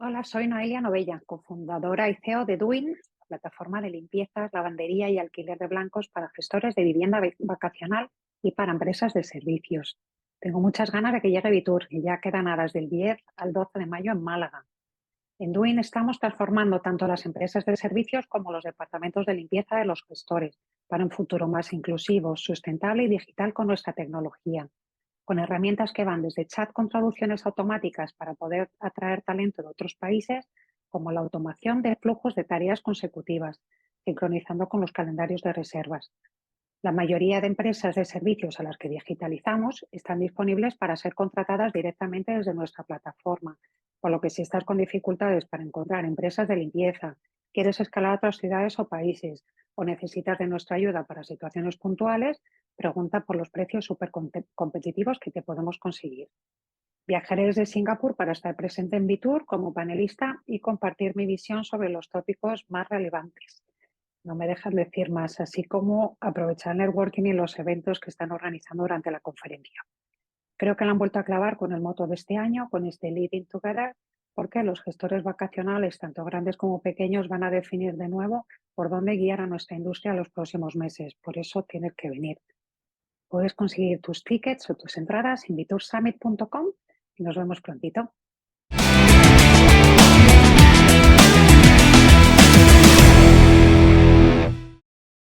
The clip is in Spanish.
Hola, soy Noelia Novella, cofundadora y CEO de Doing, plataforma de limpiezas, lavandería y alquiler de blancos para gestores de vivienda vacacional y para empresas de servicios. Tengo muchas ganas de que llegue Fitur, que ya quedan horas del 10 al 12 de mayo en Málaga. En Doing estamos transformando tanto las empresas de servicios como los departamentos de limpieza de los gestores para un futuro más inclusivo, sustentable y digital con nuestra tecnología, con herramientas que van desde chat con traducciones automáticas para poder atraer talento de otros países, como la automación de flujos de tareas consecutivas, sincronizando con los calendarios de reservas. La mayoría de empresas de servicios a las que digitalizamos están disponibles para ser contratadas directamente desde nuestra plataforma, por lo que si estás con dificultades para encontrar empresas de limpieza, quieres escalar a otras ciudades o países o necesitas de nuestra ayuda para situaciones puntuales, pregunta por los precios súper competitivos que te podemos conseguir. Viajaré desde Singapur para estar presente en Fitur como panelista y compartir mi visión sobre los tópicos más relevantes. No me dejas decir más, así como aprovechar el networking y los eventos que están organizando durante la conferencia. Creo que la han vuelto a clavar con el moto de este año, con este Leading Together, porque los gestores vacacionales, tanto grandes como pequeños, van a definir de nuevo por dónde guiar a nuestra industria los próximos meses. Por eso tienes que venir. Puedes conseguir tus tickets o tus entradas en vitursummit.com y nos vemos prontito.